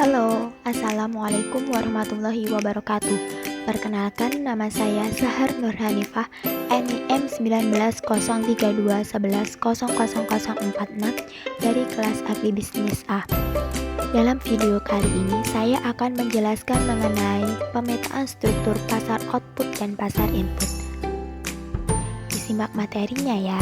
Halo, Assalamualaikum warahmatullahi wabarakatuh. Perkenalkan, nama saya Sahar Nur Hanifah, NIM 190321100046 dari kelas Agribisnis A. Dalam video kali ini, saya akan menjelaskan mengenai pemetaan struktur pasar output dan pasar input. Disimak materinya ya.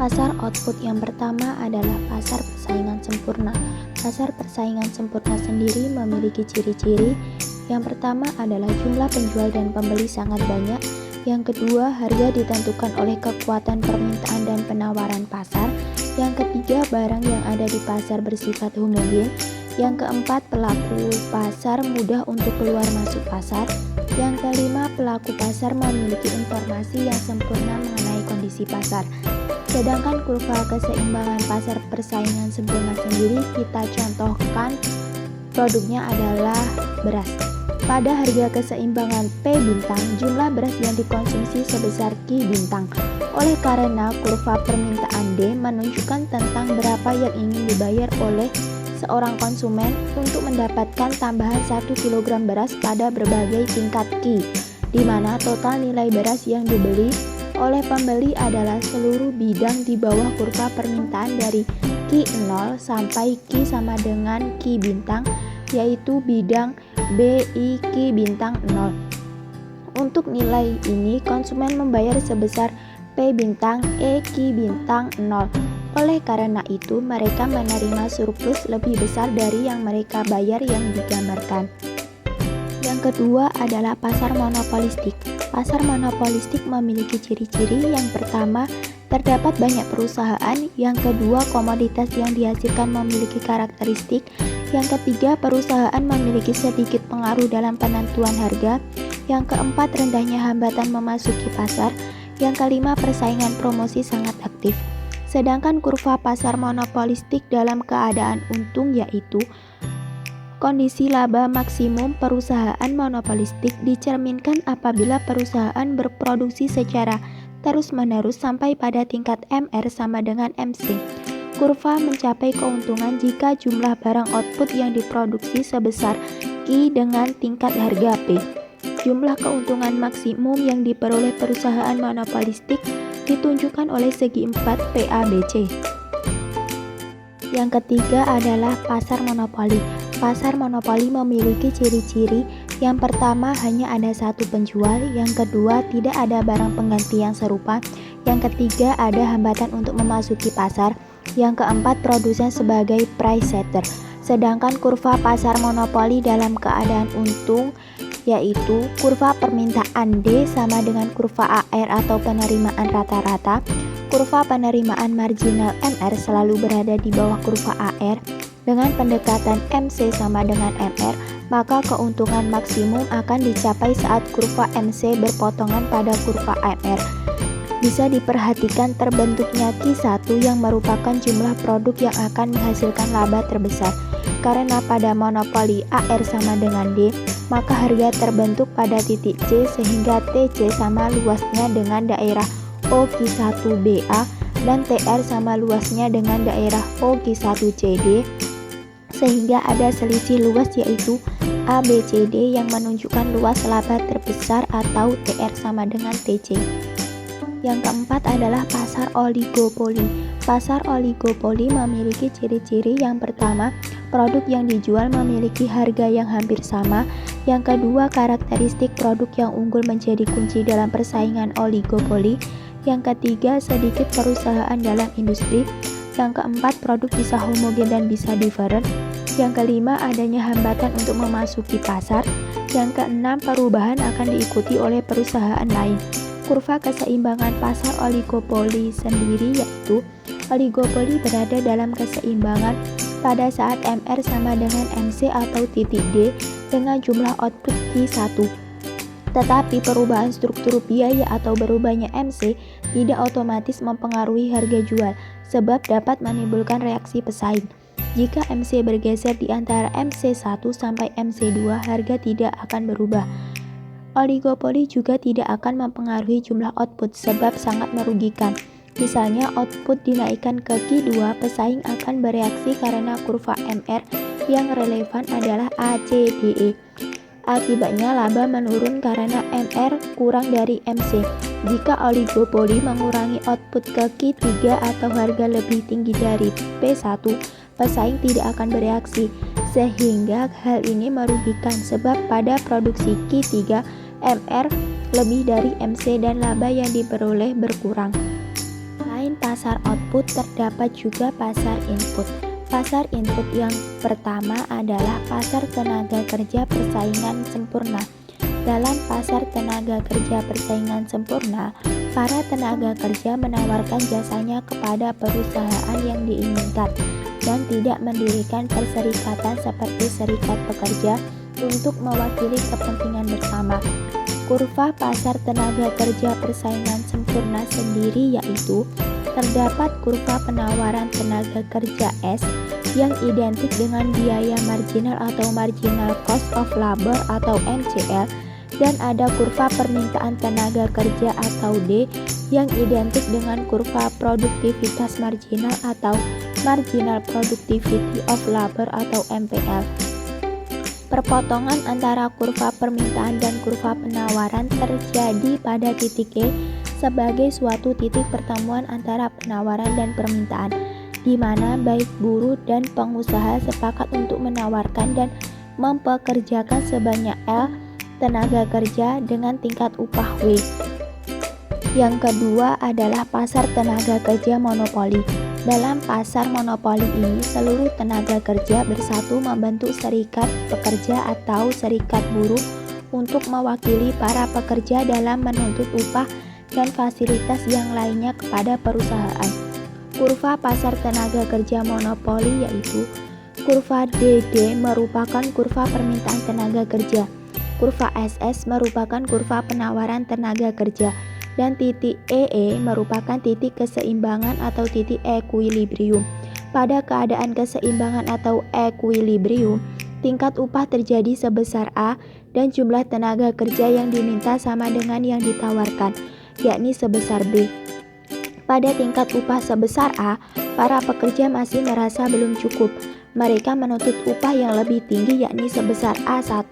Pasar output yang pertama adalah pasar persaingan sempurna. Pasar persaingan sempurna sendiri memiliki ciri-ciri. Yang pertama adalah jumlah penjual dan pembeli sangat banyak. Yang kedua, harga ditentukan oleh kekuatan permintaan dan penawaran pasar. Yang ketiga, barang yang ada di pasar bersifat homogen. Yang keempat, pelaku pasar mudah untuk keluar masuk pasar. Yang kelima, pelaku pasar memiliki informasi yang sempurna mengenai kondisi pasar. Sedangkan kurva keseimbangan pasar persaingan sempurna sendiri kita contohkan produknya adalah beras. Pada harga keseimbangan P bintang, jumlah beras yang dikonsumsi sebesar Q bintang. Oleh karena kurva permintaan D menunjukkan tentang berapa yang ingin dibayar oleh seorang konsumen untuk mendapatkan tambahan 1 kg beras pada berbagai tingkat Q, di mana total nilai beras yang dibeli oleh pembeli adalah seluruh bidang di bawah kurva permintaan dari Q0 sampai Q sama dengan Q bintang, yaitu bidang BI Q bintang 0. Untuk nilai ini, konsumen membayar sebesar P bintang E Q bintang 0. Oleh karena itu, mereka menerima surplus lebih besar dari yang mereka bayar yang digambarkan. Yang kedua adalah pasar monopolistik. Pasar monopolistik memiliki ciri-ciri. Yang pertama, terdapat banyak perusahaan. Yang kedua, komoditas yang dihasilkan memiliki karakteristik. Yang ketiga, perusahaan memiliki sedikit pengaruh dalam penentuan harga. Yang keempat, rendahnya hambatan memasuki pasar. Yang kelima, persaingan promosi sangat aktif. Sedangkan kurva pasar monopolistik dalam keadaan untung, yaitu kondisi laba maksimum perusahaan monopolistik dicerminkan apabila perusahaan berproduksi secara terus-menerus sampai pada tingkat MR sama dengan MC. Kurva mencapai keuntungan jika jumlah barang output yang diproduksi sebesar Q dengan tingkat harga P. Jumlah keuntungan maksimum yang diperoleh perusahaan monopolistik ditunjukkan oleh segi 4 PABC. Yang ketiga adalah pasar monopoli. Pasar monopoli memiliki ciri-ciri. Yang pertama, hanya ada satu penjual. Yang kedua, tidak ada barang pengganti yang serupa. Yang ketiga, ada hambatan untuk memasuki pasar. Yang keempat, produsen sebagai price setter. Sedangkan kurva pasar monopoli dalam keadaan untung, yaitu kurva permintaan D sama dengan kurva AR atau penerimaan rata-rata. Kurva penerimaan marginal MR selalu berada di bawah kurva AR. Dengan pendekatan MC sama dengan MR, maka keuntungan maksimum akan dicapai saat kurva MC berpotongan pada kurva MR. Bisa diperhatikan terbentuknya Q1 yang merupakan jumlah produk yang akan menghasilkan laba terbesar. Karena pada monopoli AR sama dengan D, maka harga terbentuk pada titik C sehingga TC sama luasnya dengan daerah OQ1BA dan TR sama luasnya dengan daerah OQ1CD, sehingga ada selisih luas yaitu ABCD yang menunjukkan luas laba terbesar atau TR sama dengan TC. Yang keempat adalah pasar oligopoli. Pasar oligopoli memiliki ciri-ciri. Yang pertama, produk yang dijual memiliki harga yang hampir sama. Yang kedua, karakteristik produk yang unggul menjadi kunci dalam persaingan oligopoli. Yang ketiga, sedikit perusahaan dalam industri. Yang keempat, produk bisa homogen dan bisa different. Yang kelima, adanya hambatan untuk memasuki pasar. Yang keenam, perubahan akan diikuti oleh perusahaan lain. Kurva keseimbangan pasar oligopoli sendiri, yaitu oligopoli berada dalam keseimbangan pada saat MR sama dengan MC atau titik D dengan jumlah output Q1. Tetapi perubahan struktur biaya atau berubahnya MC tidak otomatis mempengaruhi harga jual, sebab dapat menimbulkan reaksi pesaing. Jika MC bergeser di antara MC1 sampai MC2, harga tidak akan berubah. Oligopoli juga tidak akan mempengaruhi jumlah output sebab sangat merugikan. Misalnya output dinaikkan ke Q2, pesaing akan bereaksi karena kurva MR yang relevan adalah ACDE. Akibatnya laba menurun karena MR kurang dari MC. Jika oligopoli mengurangi output ke Q3 atau harga lebih tinggi dari P1, pesaing tidak akan bereaksi, sehingga hal ini merugikan sebab pada produksi Q3 MR lebih dari MC dan laba yang diperoleh berkurang. Selain pasar output, terdapat juga pasar input. Pasar input yang pertama adalah pasar tenaga kerja persaingan sempurna. Dalam pasar tenaga kerja persaingan sempurna, para tenaga kerja menawarkan jasanya kepada perusahaan yang diinginkan dan tidak mendirikan perserikatan seperti serikat pekerja untuk mewakili kepentingan bersama. Kurva pasar tenaga kerja persaingan sempurna sendiri yaitu terdapat kurva penawaran tenaga kerja S yang identik dengan biaya marginal atau marginal cost of labor atau MCL, dan ada kurva permintaan tenaga kerja atau D yang identik dengan kurva produktivitas marginal atau marginal productivity of labor atau MPL. Perpotongan antara kurva permintaan dan kurva penawaran terjadi pada titik E sebagai suatu titik pertemuan antara penawaran dan permintaan, di mana baik buruh dan pengusaha sepakat untuk menawarkan dan mempekerjakan sebanyak L tenaga kerja dengan tingkat upah W. Yang kedua adalah pasar tenaga kerja monopoli. Dalam pasar monopoli ini, seluruh tenaga kerja bersatu membentuk serikat pekerja atau serikat buruh untuk mewakili para pekerja dalam menuntut upah dan fasilitas yang lainnya kepada perusahaan. Kurva pasar tenaga kerja monopoli yaitu kurva DD merupakan kurva permintaan tenaga kerja, kurva SS merupakan kurva penawaran tenaga kerja, dan titik EE merupakan titik keseimbangan atau titik equilibrium. Pada keadaan keseimbangan atau equilibrium, tingkat upah terjadi sebesar A dan jumlah tenaga kerja yang diminta sama dengan yang ditawarkan, yakni sebesar B. Pada tingkat upah sebesar A, para pekerja masih merasa belum cukup. Mereka menuntut upah yang lebih tinggi, yakni sebesar A1.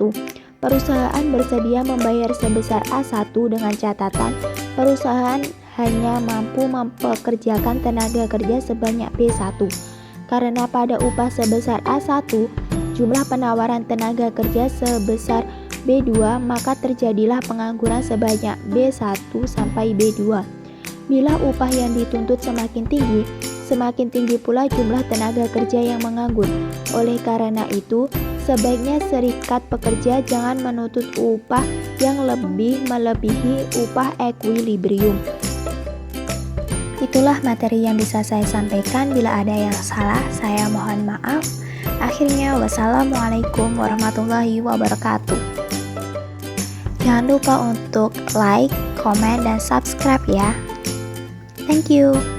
Perusahaan bersedia membayar sebesar A1 dengan catatan perusahaan hanya mampu mempekerjakan tenaga kerja sebanyak B1. Karena pada upah sebesar A1, jumlah penawaran tenaga kerja sebesar B2, maka terjadilah pengangguran sebanyak B1 sampai B2. Bila upah yang dituntut semakin tinggi pula jumlah tenaga kerja yang menganggur. Oleh karena itu, sebaiknya serikat pekerja jangan menuntut upah yang lebih melebihi upah equilibrium. Itulah materi yang bisa saya sampaikan. Bila ada yang salah, saya mohon maaf. Akhirnya, wassalamualaikum warahmatullahi wabarakatuh. Jangan lupa untuk like, komen, dan subscribe ya. Thank you.